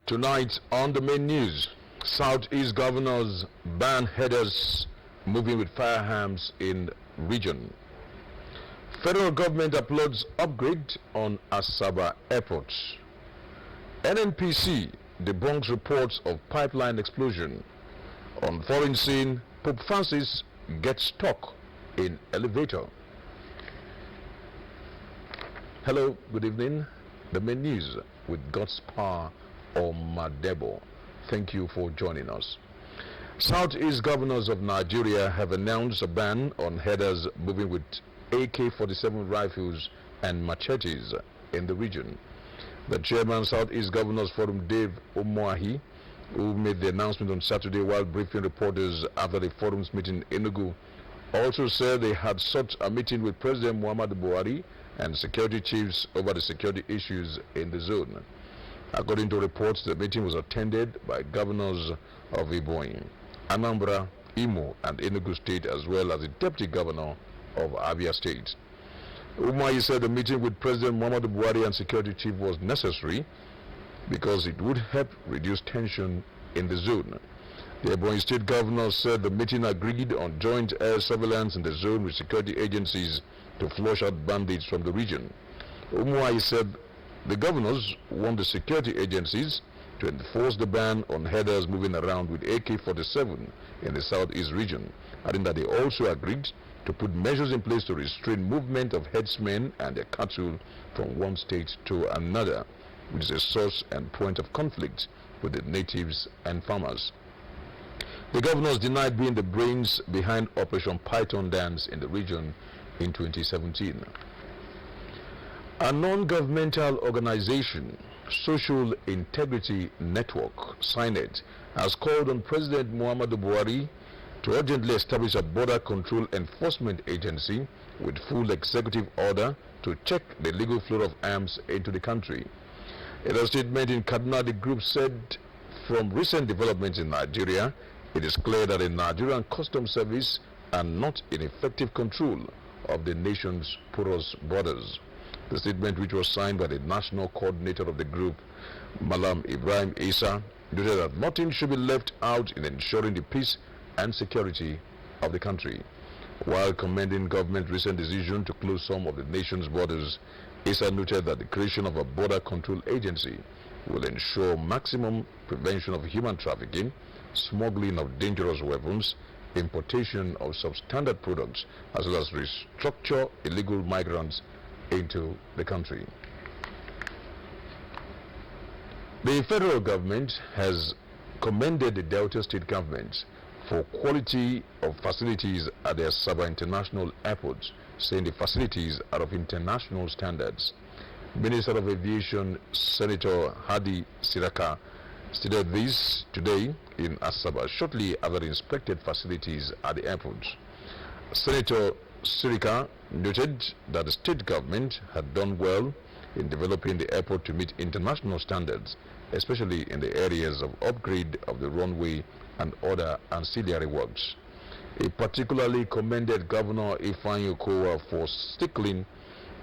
Tonight on the main news, Southeast governors ban headers moving with firearms in region. Federal government applauds upgrade on Asaba Airport. NNPC debunks reports of pipeline explosion. On foreign scene, Pope Francis gets stuck in elevator. Hello, good evening. The main news with God's power or Madebo. Thank you for joining us. Southeast governors of Nigeria have announced a ban on headers moving with AK-47 rifles and machetes in the region. The chairman Southeast Governors Forum, Dave Omoahi, who made the announcement on Saturday while briefing reporters after the forum's meeting in Enugu, also said they had sought a meeting with President Muhammadu Buhari and security chiefs over the security issues in the zone. According to reports, the meeting was attended by governors of Ebonyi, Anambra, Imo, and Enugu State, as well as the deputy governor of Abia State. Umahi said the meeting with President Muhammadu Buhari and security chief was necessary because it would help reduce tension in the zone. The Ebonyi State governor said the meeting agreed on joint air surveillance in the zone with security agencies to flush out bandits from the region. Umahi said the governors want the security agencies to enforce the ban on headers moving around with AK-47 in the southeast region, adding that they also agreed to put measures in place to restrain movement of herdsmen and their cattle from one state to another, which is a source and point of conflict with the natives and farmers. The governors denied being the brains behind Operation Python Dance in the region in 2017. A non-governmental organization, Social Integrity Network, SINET, has called on President Muhammadu Buhari to urgently establish a border control enforcement agency with full executive order to check the legal flow of arms into the country. In a statement in Kaduna, the group said, from recent developments in Nigeria, it is clear that the Nigerian Customs Service are not in effective control of the nation's porous borders. The statement, which was signed by the national coordinator of the group, Malam Ibrahim Isa, noted that nothing should be left out in ensuring the peace and security of the country. While commending government's recent decision to close some of the nation's borders, Isa noted that the creation of a border control agency will ensure maximum prevention of human trafficking, smuggling of dangerous weapons, importation of substandard products, as well as restructure illegal migrants into the country. The federal government has commended the Delta State government for quality of facilities at the Asaba International Airport, saying the facilities are of international standards. Minister of Aviation Senator Hadi Siraka stated this today in Asaba shortly after the inspected facilities at the airport. Senator Sirika noted that the state government had done well in developing the airport to meet international standards, especially in the areas of upgrade of the runway and other ancillary works. He particularly commended Governor Ifeanyi Okowa for sticking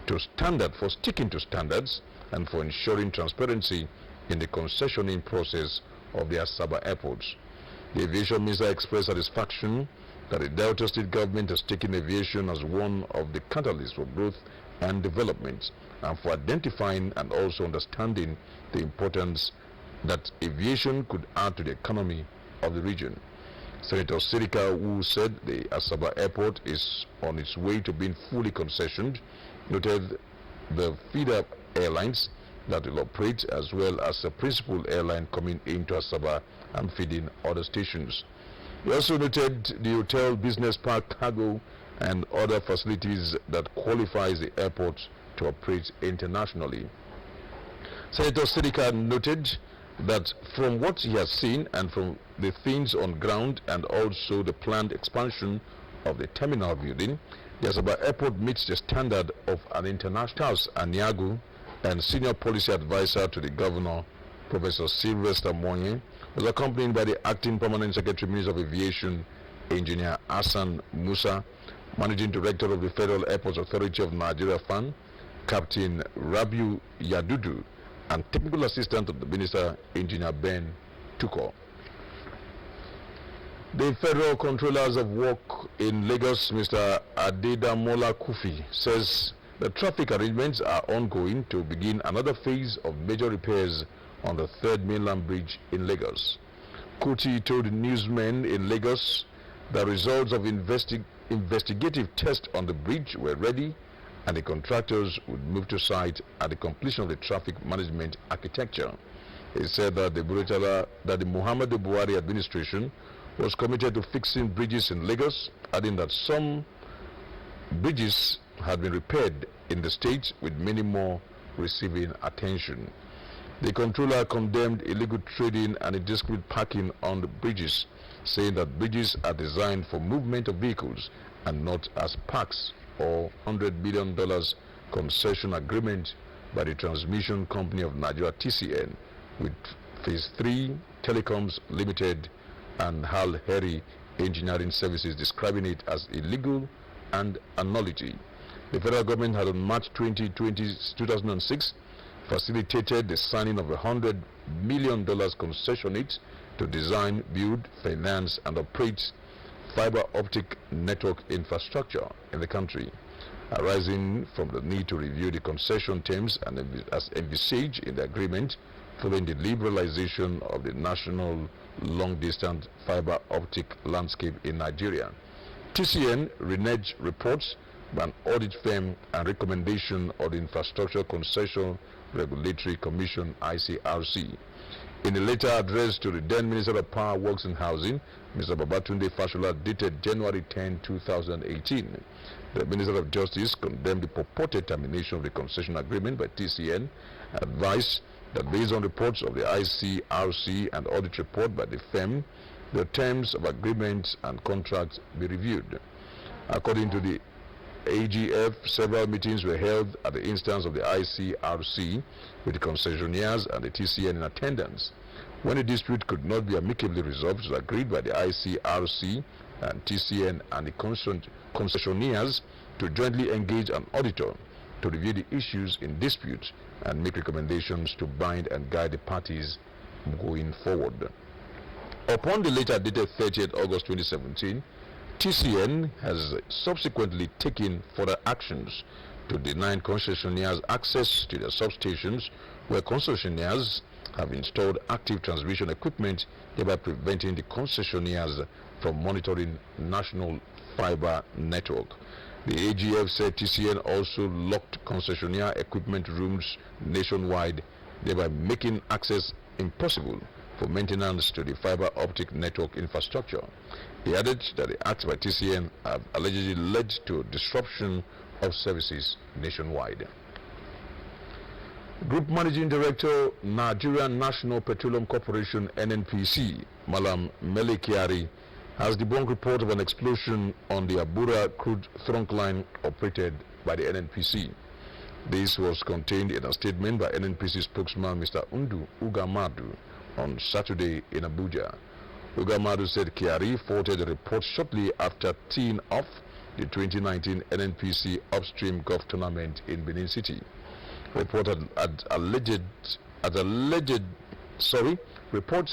to standards and for ensuring transparency in the concessioning process of the Asaba airports. The aviation minister expressed satisfaction that the Delta State government has taken aviation as one of the catalysts for growth and development, and for identifying and also understanding the importance that aviation could add to the economy of the region. Senator Sirika, who said the Asaba airport is on its way to being fully concessioned, noted the feeder airlines that will operate as well as a principal airline coming into Asaba and feeding other stations. He also noted the hotel, business park, cargo and other facilities that qualifies the airport to operate internationally. Senator Sirika noted that from what he has seen and from the things on ground and also the planned expansion of the terminal building, the Asaba airport meets the standard of an international. Charles Aniagu, and senior policy advisor to the governor, Professor Sylvester Monye, was accompanied by the acting permanent secretary, Minister of Aviation, Engineer Hassan Musa, Managing Director of the Federal Airports Authority of Nigeria FAN, Captain Rabiu Yadudu, and technical assistant of the minister, Engineer Ben Tuko. The Federal Controllers of Work in Lagos, Mr. Adedamola Kufi, says the traffic arrangements are ongoing to begin another phase of major repairs on the third mainland bridge in Lagos. Kuti told newsmen in Lagos the results of investigative tests on the bridge were ready and the contractors would move to site at the completion of the traffic management architecture. He said that the Muhammadu Buhari administration was committed to fixing bridges in Lagos, adding that some bridges had been repaired in the state, with many more receiving attention. The controller condemned illegal trading and indiscriminate parking on the bridges, saying that bridges are designed for movement of vehicles and not as parks or $100 billion concession agreement by the Transmission Company of Nigeria (TCN) with Phase 3 Telecoms Limited and Hal Harry Engineering Services, describing it as illegal and a nullity. The federal government had on March 2006 facilitated the signing of a $100 million concessionate to design, build, finance and operate fiber optic network infrastructure in the country, arising from the need to review the concession terms and as envisaged in the agreement following the liberalization of the national long-distance fiber optic landscape in Nigeria. TCN reneged reports by an audit firm and recommendation of the Infrastructure Concession Regulatory Commission (ICRC). In a letter addressed to the then Minister of Power, Works and Housing, Mr. Babatunde Fashola, dated January 10, 2018, the Minister of Justice condemned the purported termination of the concession agreement by TCN, advised that based on reports of the ICRC and audit report by the firm, the terms of agreements and contracts be reviewed. According to the AGF, several meetings were held at the instance of the ICRC with the concessionaires and the TCN in attendance. When a dispute could not be amicably resolved, it was agreed by the ICRC and TCN and the concessionaires to jointly engage an auditor to review the issues in dispute and make recommendations to bind and guide the parties going forward. Upon the letter dated 30th August 2017, TCN has subsequently taken further actions to deny concessionaires access to their substations, where concessionaires have installed active transmission equipment, thereby preventing the concessionaires from monitoring national fiber network. The AGF said TCN also locked concessionaire equipment rooms nationwide, thereby making access impossible for maintenance to the fiber optic network infrastructure. He added that the acts by TCN have allegedly led to disruption of services nationwide. Group Managing Director, Nigerian National Petroleum Corporation (NNPC), Malam Mele Kyari, has debunked report of an explosion on the Abura crude trunk line operated by the NNPC. This was contained in a statement by NNPC spokesman Mr. Undu Ugamadu on Saturday in Abuja. Ugamadu said Kyari forwarded the report shortly after teeing off the 2019 NNPC Upstream Golf Tournament in Benin City. Reports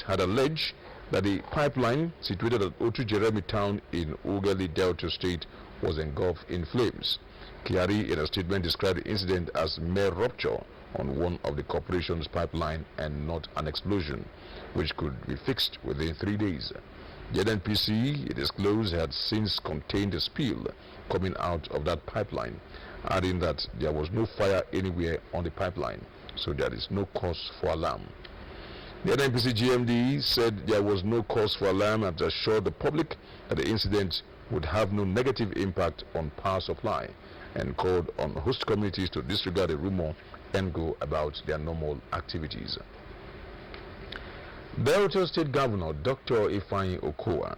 had alleged that the pipeline situated at Otu Jeremy town in Ughelli Delta State was engulfed in flames. Kyari, in a statement, described the incident as mere rupture on one of the corporation's pipeline and not an explosion, which could be fixed within 3 days. The NNPC, it disclosed, had since contained a spill coming out of that pipeline, adding that there was no fire anywhere on the pipeline, so there is no cause for alarm. The NNPC GMD said there was no cause for alarm and assured the public that the incident would have no negative impact on power supply, and called on host communities to disregard the rumor and go about their normal activities. Delta State Governor Dr. Ifeanyi Okowa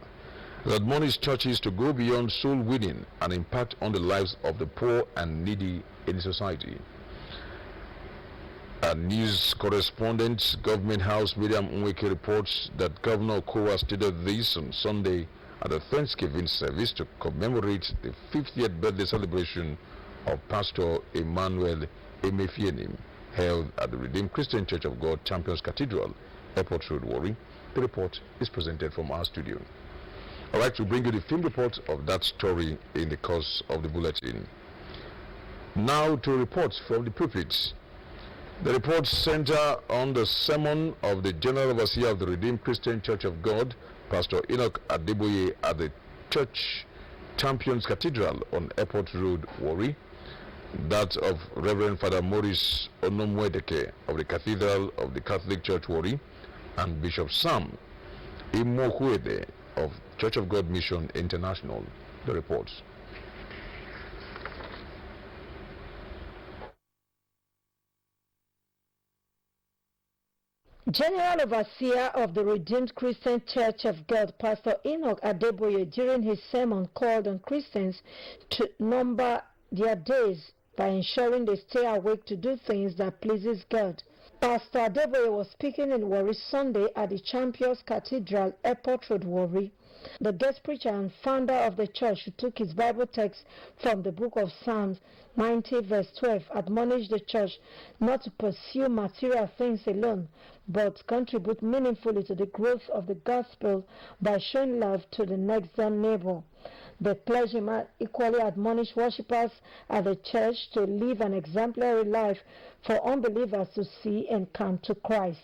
has admonished churches to go beyond soul winning and impact on the lives of the poor and needy in society. A news correspondent, Government House Miriam Nweke, reports that Governor Okowa stated this on Sunday at a Thanksgiving service to commemorate the 50th birthday celebration of Pastor Emmanuel Emefienim, held at the Redeemed Christian Church of God, Champions Cathedral, Airport Road, Warri. The report is presented from our studio. I'd like to bring you the film report of that story in the course of the bulletin. Now to reports from the pulpits. The reports center on the sermon of the General Overseer of the Redeemed Christian Church of God, Pastor Enoch Adeboye, at the Church Champions Cathedral on Airport Road, Warri. That of Reverend Father Maurice Onomwedeke of the Cathedral of the Catholic Church, Warri, and Bishop Sam Imokwede of Church of God Mission International. The reports. General Overseer of the Redeemed Christian Church of God, Pastor Enoch Adeboye, during his sermon called on Christians to number their days by ensuring they stay awake to do things that pleases God. Pastor Adeboye was speaking in Warri Sunday at the Champions Cathedral, Airport Road, Warri. The guest preacher and founder of the church, who took his Bible text from the book of Psalms 90 verse 12, admonished the church not to pursue material things alone, but contribute meaningfully to the growth of the gospel by showing love to the next door neighbor. The clergyman equally admonished worshippers at the church to live an exemplary life for unbelievers to see and come to Christ.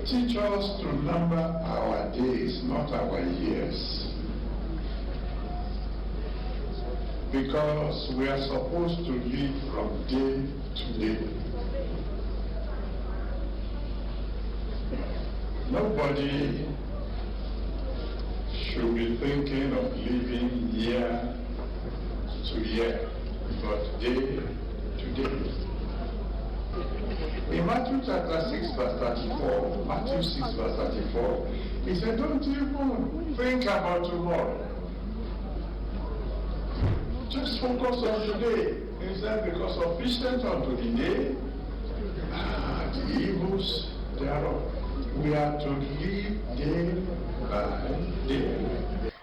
Teach us to number our days, not our years. Because we are supposed to live from day to day. Nobody should be thinking of living year to year, but day to day. In Matthew chapter 6 verse 34, Matthew 6 verse 34, he said, don't even think about tomorrow. Just focus on today. He said, because sufficient unto the day, the evils thereof. We are to live day by day.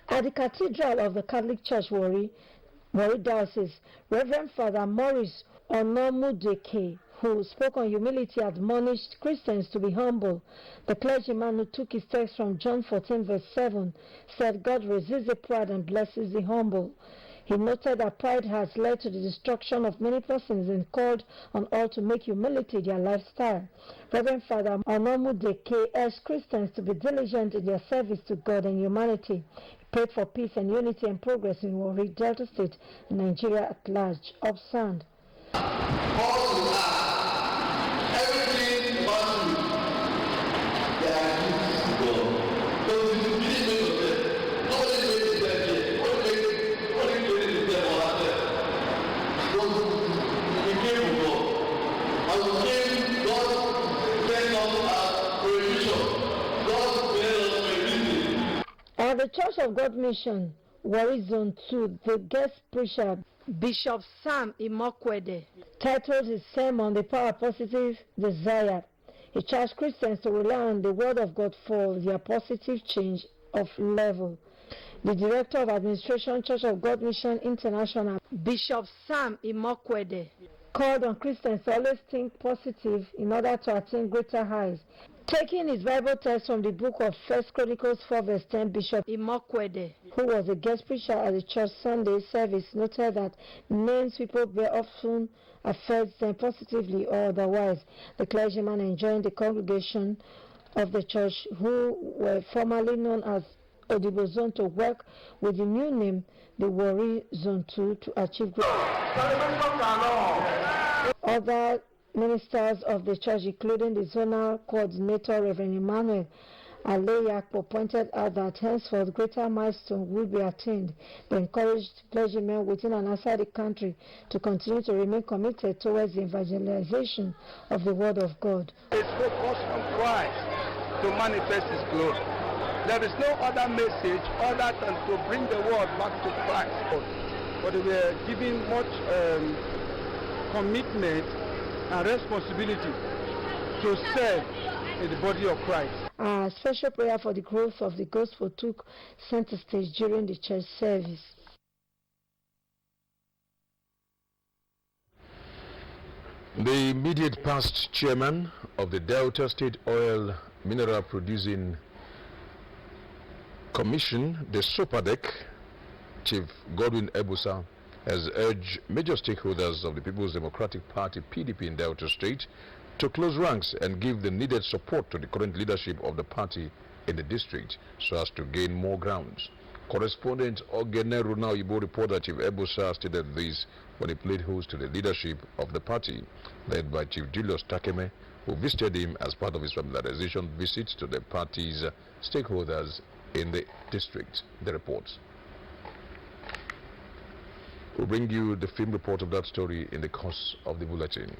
At the Cathedral of the Catholic Church, Warri Diocese, Reverend Father Maurice Onomwedeke, who spoke on humility, admonished Christians to be humble. The clergyman who took his text from John 14 verse 7 said, God resists the proud and blesses the humble. He noted that pride has led to the destruction of many persons and called on all to make humility their lifestyle. Reverend Father Onomwedeke urged Christians to be diligent in their service to God and humanity. He prayed for peace and unity and progress in Warri, Delta State, and Nigeria at large. Up sound. At the Church of God Mission, Warri Zone 2, the guest preacher, Bishop Sam Imokwede, titled his sermon, The Power of Positive Desire. He charged Christians to rely on the Word of God for their positive change of level. The Director of Administration, Church of God Mission International, Bishop Sam Imokwede, called on Christians to always think positive in order to attain greater heights. Taking his Bible text from the book of 1 Chronicles 4 verse 10, Bishop Imokwede, who was a guest preacher at the church Sunday service, noted that names people bear often affects them positively or otherwise. The clergyman enjoined the congregation of the church, who were formerly known as Odibo Zone, to work with the new name, the Warri Zone 2, to achieve growth. Other ministers of the church, including the zonal coordinator, Reverend Emmanuel Aleyakpo, pointed out that henceforth greater milestones will be attained. They encouraged clergymen within and outside the country to continue to remain committed towards the evangelization of the Word of God. It's focused on Christ to manifest His glory. There is no other message other than to bring the world back to Christ. But we are giving much commitment and responsibility to serve in the body of Christ. A special prayer for the growth of the gospel took center stage during the church service. The immediate past chairman of the Delta State Oil Mineral Producing Commission, the SOPADEC, Chief Godwin Ebusa, has urged major stakeholders of the People's Democratic Party (PDP) in Delta State to close ranks and give the needed support to the current leadership of the party in the district so as to gain more ground. Correspondent Ogene Runa Ibo reporter Chief Ebusa stated this when he played host to the leadership of the party, led by Chief Julius Takeme, who visited him as part of his familiarization visit to the party's stakeholders in the district. The report. We'll bring you the film report of that story in the course of the bulletin.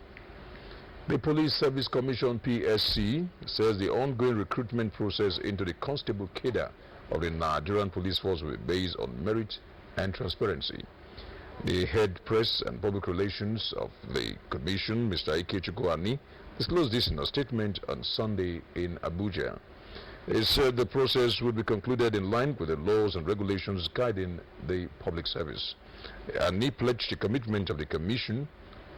The Police Service Commission (PSC) says the ongoing recruitment process into the constable cadre of the Nigerian Police Force will be based on merit and transparency. The head press and public relations of the commission, Mr. Ike Chukwuani, disclosed this in a statement on Sunday in Abuja. He said the process will be concluded in line with the laws and regulations guiding the public service. And he pledged the commitment of the commission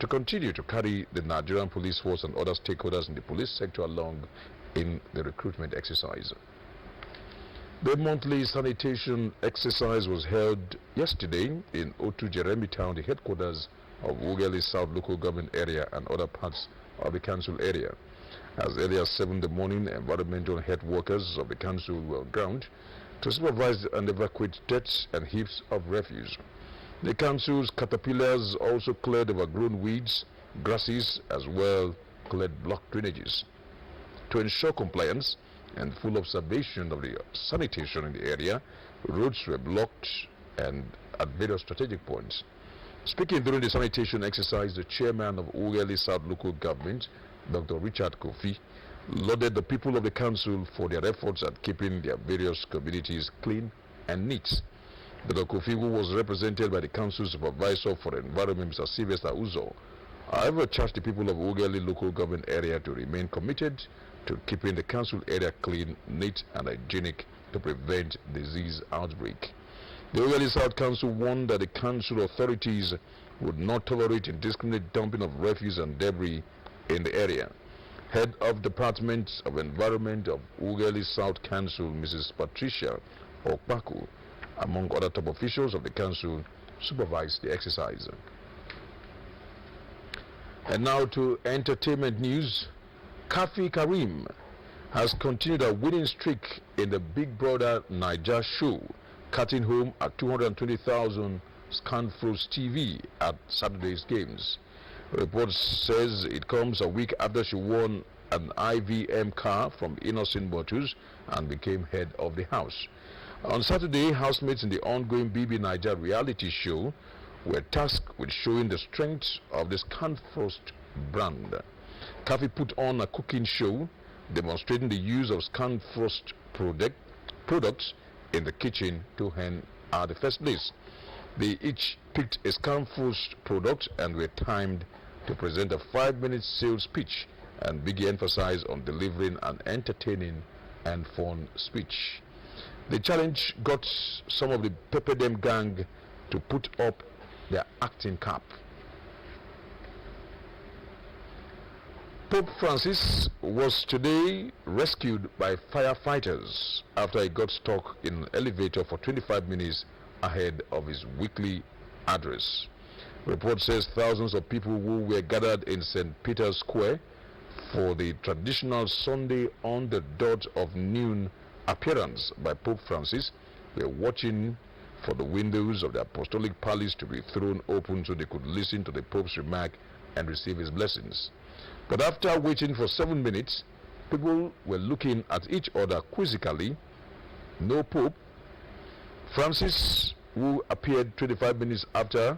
to continue to carry the Nigerian Police Force and other stakeholders in the police sector along in the recruitment exercise. The monthly sanitation exercise was held yesterday in Otu Jeremy Town, the headquarters of Ughelli South local government area and other parts of the council area. As early as 7 in the morning, environmental health workers of the council were on ground to supervise and evacuate dirt and heaps of refuse. The council's caterpillars also cleared overgrown weeds, grasses, as well cleared blocked drainages. To ensure compliance and full observation of the sanitation in the area, roads were blocked and at various strategic points. Speaking during the sanitation exercise, the chairman of Ughelli South local government, Dr. Richard Kofi, lauded the people of the council for their efforts at keeping their various communities clean and neat. Dr. Kofi, who was represented by the council supervisor for the environment, Mr. Sylvester Uzo, however, charged the people of Ughelli local government area to remain committed to keeping the council area clean, neat and hygienic to prevent disease outbreak. The Ughelli South Council warned that the council authorities would not tolerate indiscriminate dumping of refuse and debris in the area. Head of Department of Environment of Ughelli South Council, Mrs. Patricia Okpaku, among other top officials of the council, supervised the exercise. And now to entertainment news. Kafi Karim has continued a winning streak in the Big Brother Naija show, cutting home a 220,000 Scanfros TV at Saturday's games. Report says it comes a week after she won an IVM car from Innocent Motors and became head of the house. On Saturday, housemates in the ongoing BB Naija reality show were tasked with showing the strength of the Scanfros brand. Kafi put on a cooking show demonstrating the use of Scanfros products in the kitchen to earn the first place. They each picked a Scanfros product and were timed to present a 5-minute sales pitch, and Biggie emphasized on delivering an entertaining and fun speech. The challenge got some of the Pepperdem gang to put up their acting cap. Pope Francis was today rescued by firefighters after he got stuck in an elevator for 25 minutes ahead of his weekly address. Report says thousands of people who were gathered in St. Peter's Square for the traditional Sunday on the dot of noon appearance by Pope Francis were watching for the windows of the Apostolic Palace to be thrown open so they could listen to the Pope's remark and receive his blessings. But after waiting for 7 minutes, people were looking at each other quizzically. No Pope. Francis, who appeared 25 minutes after,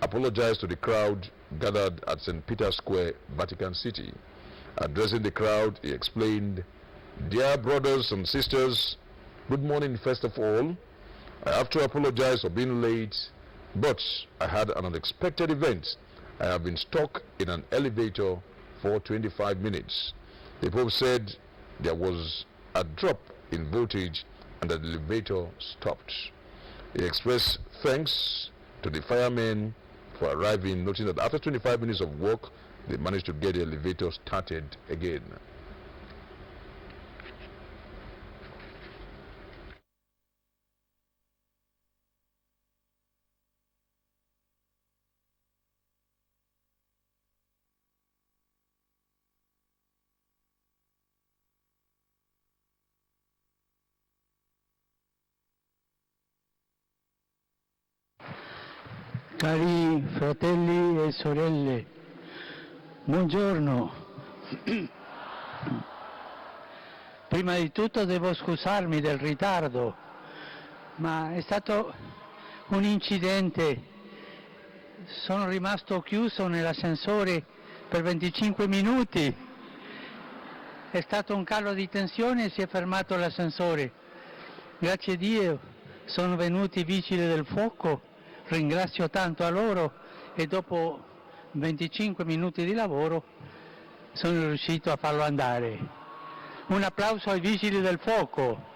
apologized to the crowd gathered at St. Peter's Square, Vatican City. Addressing the crowd, he explained, "Dear brothers and sisters, good morning first of all. I have to apologize for being late, but I had an unexpected event. I have been stuck in an elevator for 25 minutes. The Pope said there was a drop in voltage and the elevator stopped. He expressed thanks to the firemen for arriving, noting that after 25 minutes of work, they managed to get the elevator started again. Cari fratelli e sorelle, buongiorno. Prima di tutto devo scusarmi del ritardo, ma è stato un incidente. Sono rimasto chiuso nell'ascensore per 25 minuti. È stato un calo di tensione e si è fermato l'ascensore. Grazie a Dio sono venuti i vigili del fuoco, ringrazio tanto a loro e dopo 25 minuti di lavoro sono riuscito a farlo andare. Un applauso ai vigili del fuoco.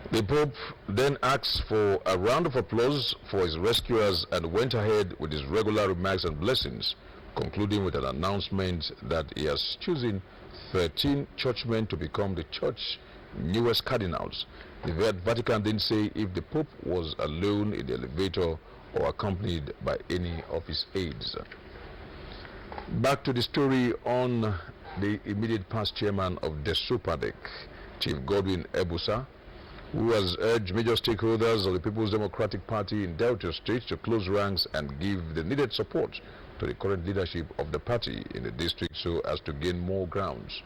The Pope then asked for a round of applause for his rescuers and went ahead with his regular remarks and blessings, concluding with an announcement that he has chosen 13 churchmen to become the church's newest cardinals. The Vatican didn't say if the Pope was alone in the elevator or accompanied by any of his aides. Back to the story on the immediate past chairman of the Supadec, Chief Godwin Ebusa, who has urged major stakeholders of the People's Democratic Party in Delta State to close ranks and give the needed support to the current leadership of the party in the district so as to gain more grounds.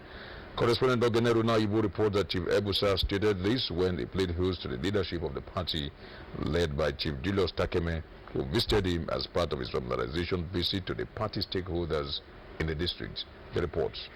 Correspondent Ogenero Naibu reports that Chief Ebusa stated this when he played host to the leadership of the party led by Chief Julius Takeme, who visited him as part of his familiarization visit to the party stakeholders in the district. The reports.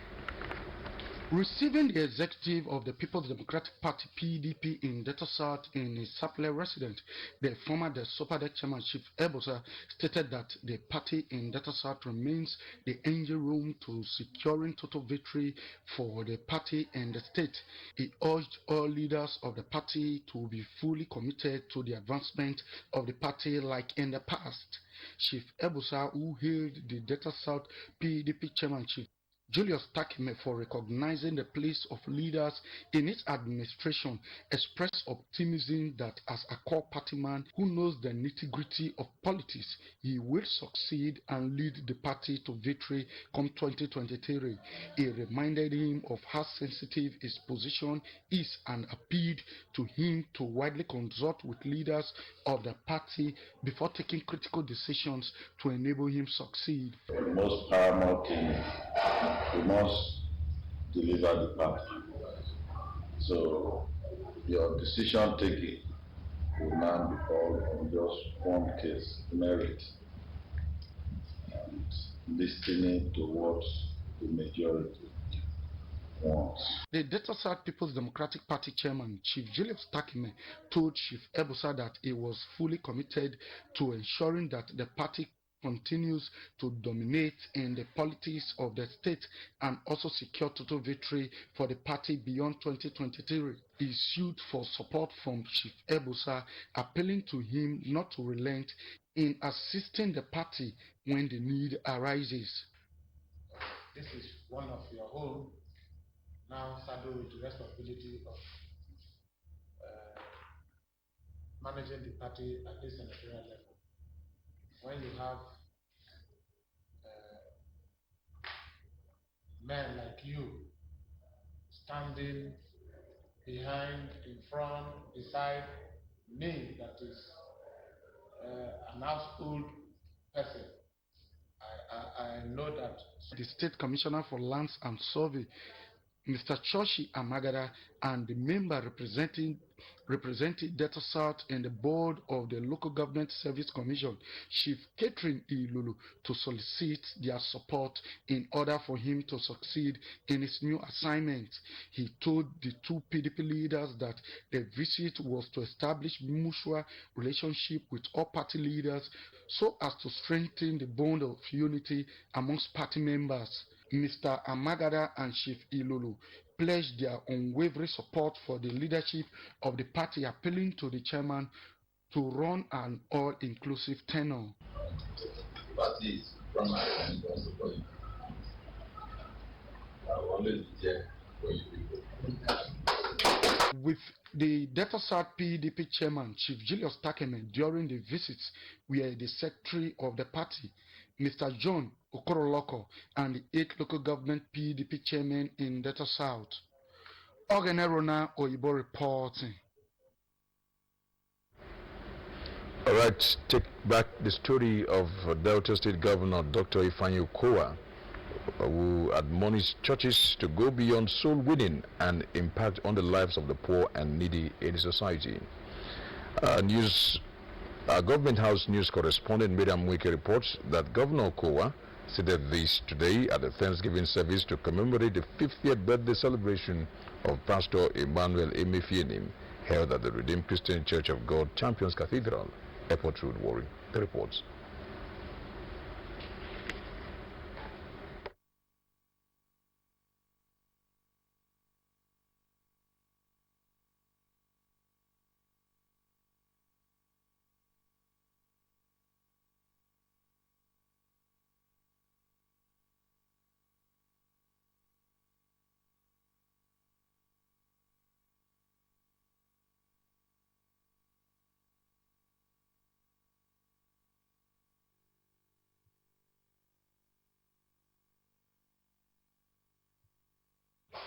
Receiving the executive of the People's Democratic Party (PDP) in Delta South in his Sapele residence, the former Sopadec chairman Chief Ebusa stated that the party in Delta South remains the engine room to securing total victory for the party and the state. He urged all leaders of the party to be fully committed to the advancement of the party like in the past. Chief Ebusa, who hailed the Delta South PDP chairmanship, Julius Takime, for recognizing the place of leaders in its administration, expressed optimism that as a core party man who knows the nitty-gritty of politics, he will succeed and lead the party to victory come 2023. He reminded him of how sensitive his position is and appealed to him to widely consult with leaders of the party before taking critical decisions to enable him succeed. The most paramount thing, we must deliver the party. So your decision taking will now be called on just one case, merit, and listening to what the majority wants. The Delta South People's Democratic Party chairman, Chief Julius Takime, told Chief Ebusa that he was fully committed to ensuring that the party continues to dominate in the politics of the state and also secure total victory for the party beyond 2023. He sued for support from Chief Ebusa, appealing to him not to relent in assisting the party when the need arises. This is one of your own, now saddled with the responsibility of managing the party at this senatorial level. When you have men like you standing behind, in front, beside me, that is an household person, I know that the State Commissioner for Lands and Survey Mr. Choshi Amagada and the member representing Delta South in the board of the Local Government Service Commission, Chief Catherine Ilulu, to solicit their support in order for him to succeed in his new assignment. He told the two PDP leaders that the visit was to establish mutual relationship with all party leaders so as to strengthen the bond of unity amongst party members. Mr. Amagada and Chief Ilulu pledged their unwavering support for the leadership of the party, appealing to the chairman to run an all-inclusive tenure. Party is from my hand also for you. I will always be there for you people. With the Delta South PDP chairman, Chief Julius Takeme, during the visits were the secretary of the party, Mr. John Okoroloko, and the 8 local government PDP chairmen in Delta South. Ogenerona Oyibo reporting. All right, take back the story of Delta State Governor Dr. Ifeanyi Okowa, who admonished churches to go beyond soul winning and impact on the lives of the poor and needy in society. Government House News correspondent Miriam Wike reports that Governor Okowa stated this today at the Thanksgiving service to commemorate the 50th birthday celebration of Pastor Emmanuel Emefienim, held at the Redeemed Christian Church of God Champions Cathedral, Airport Road, Warri. The reports.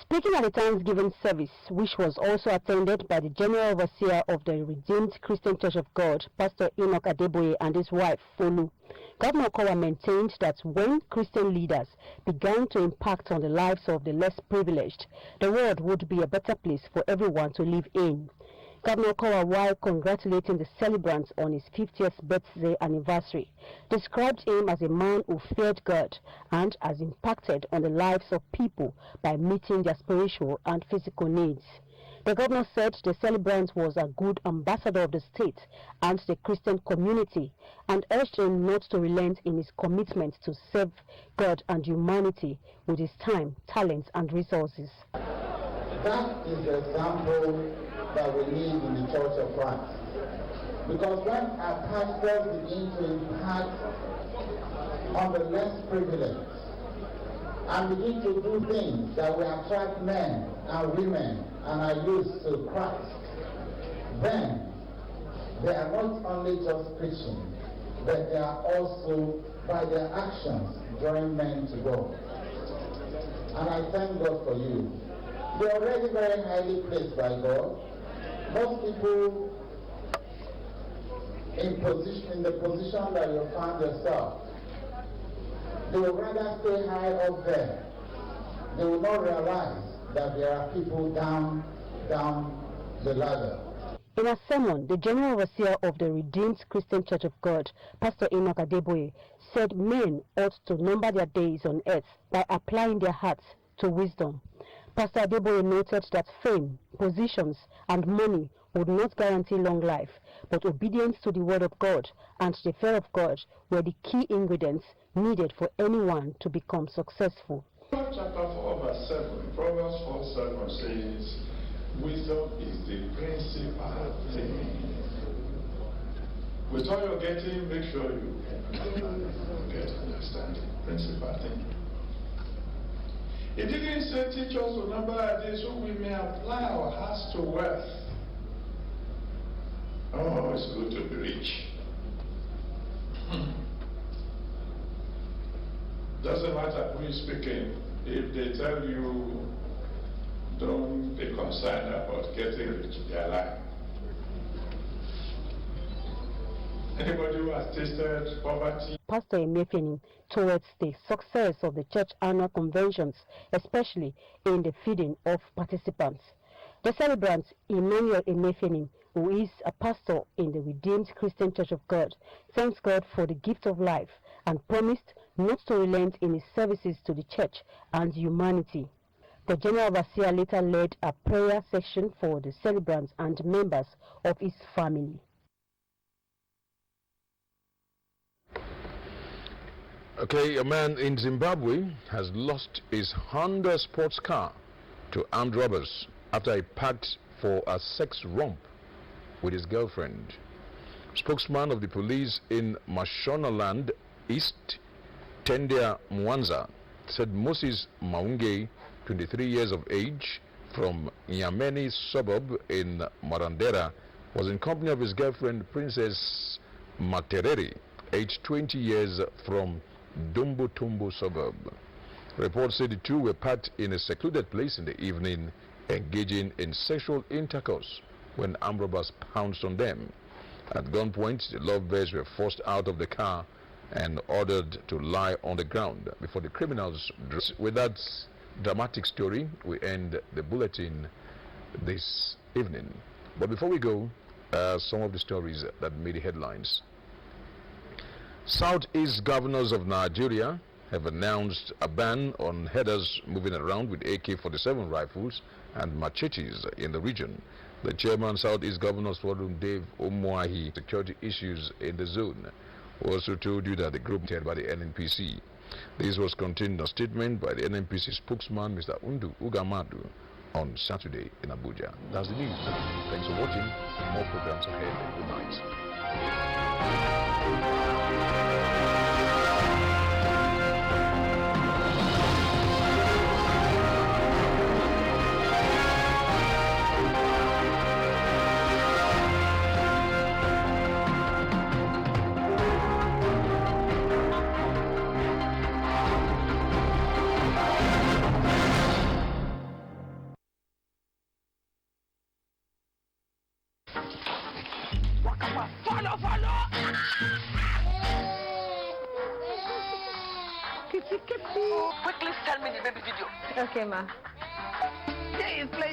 Speaking at the Thanksgiving service, which was also attended by the General Overseer of the Redeemed Christian Church of God, Pastor Enoch Adeboye, and his wife, Folu, Governor Okowa maintained that when Christian leaders began to impact on the lives of the less privileged, the world would be a better place for everyone to live in. Governor Okowa, while congratulating the celebrants on his 50th birthday anniversary, described him as a man who feared God and has impacted on the lives of people by meeting their spiritual and physical needs. The governor said the celebrant was a good ambassador of the state and the Christian community and urged him not to relent in his commitment to serve God and humanity with his time, talents, and resources. That is the example that we need in the Church of Christ. Because when our pastors begin to impact on the less privileged and begin to do things that will attract men and women and our youth to Christ, then they are not only just preaching, but they are also, by their actions, drawing men to God. And I thank God for you. You're already very highly placed by God. Most people in the position that you find yourself, they would rather stay high up there. They will not realize that there are people down the ladder. In a sermon, the General Overseer of the Redeemed Christian Church of God, Pastor Enoch Adeboye, said men ought to number their days on earth by applying their hearts to wisdom. Pastor Adeboye noted that fame, positions, and money would not guarantee long life, but obedience to the word of God and the fear of God were the key ingredients needed for anyone to become successful. Chapter 4, verse 7, Proverbs 4:7 says, wisdom is the principal thing. With all you're getting, make sure you get understanding. Principal thing. It didn't say teach us to number our days so we may apply our hearts to wealth. Oh, it's good to be rich. Doesn't matter who is speaking. If they tell you don't be concerned about getting rich, they are lying. Anybody who has tasted poverty Pastor Emefiele towards the success of the church annual conventions, especially in the feeding of participants. The celebrant, Emmanuel Emefiele, who is a pastor in the Redeemed Christian Church of God, thanks God for the gift of life and promised not to relent in his services to the church and humanity. The General Overseer later led a prayer session for the celebrants and members of his family. Okay, a man in Zimbabwe has lost his Honda sports car to armed robbers after he packed for a sex romp with his girlfriend. Spokesman of the police in Mashonaland East, Tendia Mwanza, said Moses Maunge, 23 years of age, from Nyameni suburb in Marandera, was in company of his girlfriend Princess Matereri, aged 20 years, from Dumbutumbu suburb. Reports say the two were packed in a secluded place in the evening, engaging in sexual intercourse when armed robbers pounced on them. At gunpoint, the lovebirds were forced out of the car and ordered to lie on the ground before the criminals. With that dramatic story, we end the bulletin this evening. But before we go, some of the stories that made the headlines. Southeast governors of Nigeria have announced a ban on headers moving around with AK-47 rifles and machetes in the region. The chairman, Southeast Governors Forum, Dave Omoahi, security issues in the zone, also told you that the group led by the NNPC. This was contained in a statement by the NNPC spokesman, Mr. Undu Ugamadu, on Saturday in Abuja. That's the news. Thanks for watching. More programs ahead. Good night. Quickly send me the baby video. Okay, ma. There is playing.